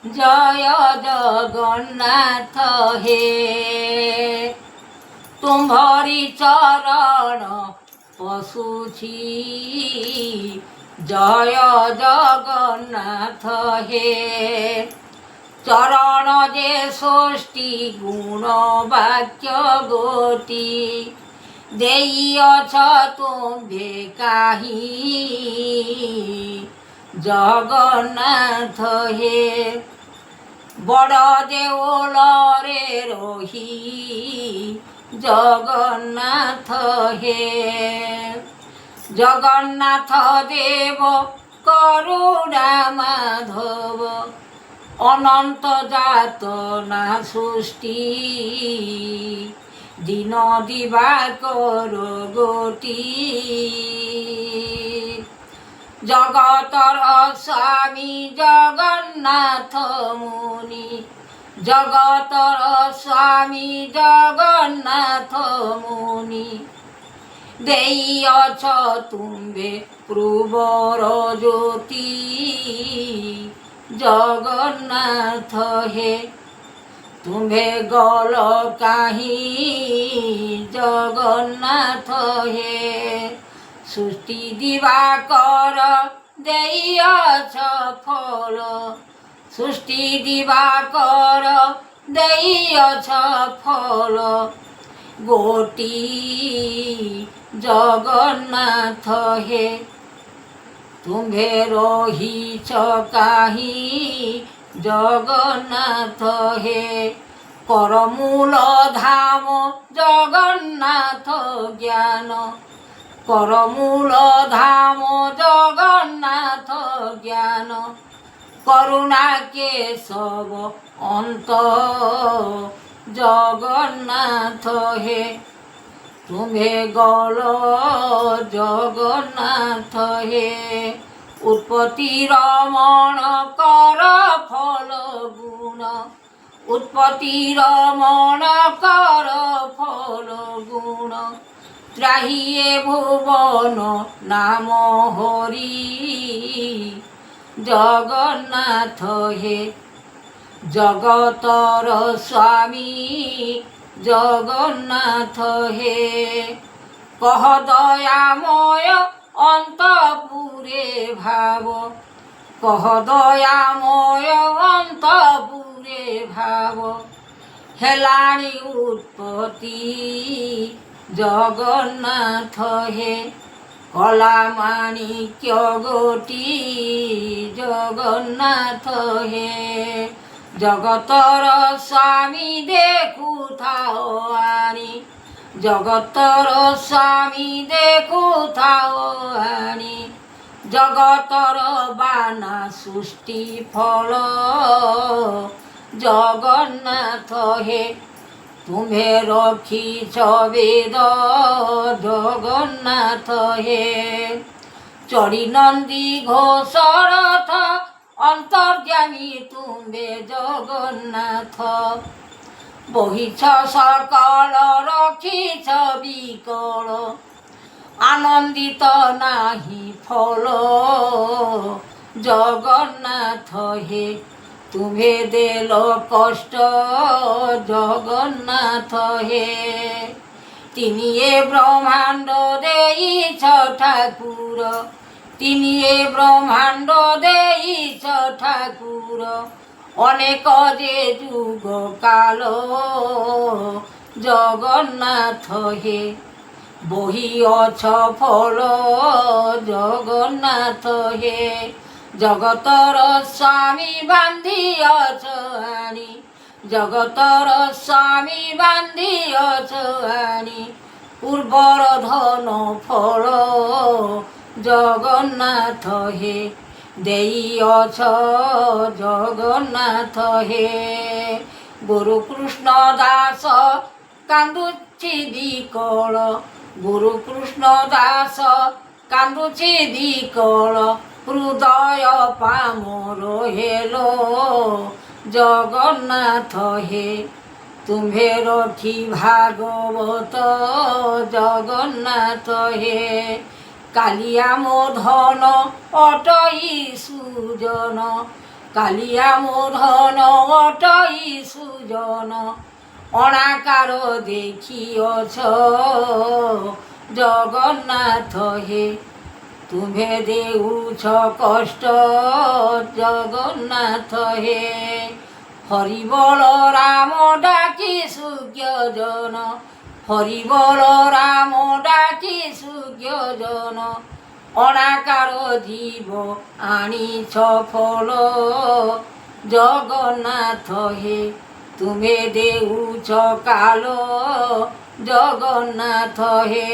জয় জগন্নাথ হে। তুম্ভরি চরণ পশুছি, জয় জগন্নাথ হে। চরণ যে ষষ্ঠী গুণ বাক্য গোটি, দেইଅଛ তুম্ভে কাহি জগন্নাথ হে। বড় দেউলরে রহি জগন্নাথ হে। জগন্নাথ দেব করুণা মাধব, অনন্ত জাত না সৃষ্টি, দিন দিবাকর গতি। জগতর স্বামী জগন্নাথ মুনি, জগতর স্বামী জগন্নাথ মুনি, দেইଅছ তুম্ভে প্রবর জ্যোতি জগন্নাথ হে। তুম্ভে গল কাহি জগন্নাথ হে। সৃষ্টি দিবাকর দেইଅছ ফল, সৃষ্টি দিবাকর দেইଅছ ফল, গোটি জগন্নাথ হে। তুম্ভে রহিছ কাহি জগন্নাথ হে। করমূল ধাম জগন্নাথ জ্ঞান, করমূল ধাম জগন্নাথ জ্ঞান, করুণা কেশব অন্ত জগন্নাথ হে। তুম্ভে গল জগন্নাথ হে। উৎপত্তি রমণ কর ফল গুণ, উৎপত্তি রমণ কর ফল গুণ, ত্রাহিয়ে ভুবন নাম হরি জগন্নাথ হে। জগতর স্বামী জগন্নাথ হে। কহ দয়াময় অন্তপুরে ভাব, কহ দয়াময় অন্তপুরে ভাব, হেলানি উৎপত্তি জগন্নাথ হে। কলা মাণিক্য গোটি জগন্নাথ হে। জগতর স্বামী দেখুথাও আনি, জগতর স্বামী দেখুথাও আনি, জগতর বানা সৃষ্টি ফল জগন্নাথ হে। তুম্ভে রখিছ বেদ জগন্নাথ হে। চড়ি নন্দী ঘোষ রথ অন্তর্যামী তুম্ভে জগন্নাথ। বহিছ সকল রখিছ বিকল, আনন্দিত নাহি ফল জগন্নাথ হে। তুম্ভে দেল কষ্ট জগন্নাথ হে। তিনি এ ব্রহ্মাণ্ড দেইছ ঠাকুর, তিনি এ ব্রহ্মাণ্ড দেইছ ঠাকুর, অনেক যে যুগ কাল জগন্নাথ হে। বহিଅছ ফল জগন্নাথ হে। জগতর স্বামী বান্ধিଅছ আনি, জগতর স্বামী বান্ধিଅছ আনি, পূର୍ବর ধন ফল জগন্নাথ হে। দেইଅছ জগন্নাথ হে। গুরু কৃষ্ণ দাস কান্দুছি বিকল, গুরু কৃষ্ণ দাস কান্দুছি বিকল, হৃদয় পামর হেলো জগন্নাথ হে। তুম্ভে রখি ভাগবত জগন্নাথ হে। কালিয়া মোধন অটই সুজন, কালিয়া মোধন অটই সুজন অনাকার দেখিଅছ জগন্নাথ হে তুমে দেউছ কষ্ট জগন্নাথ হে হরিবল রাম ডাকি সুজ্ঞজন হরিবল রাম ডাকি সুজ্ঞজন অনাকার জীব আনিছ ফল জগন্নাথ হে তুমে দেউছ কাল জগন্নাথ হে।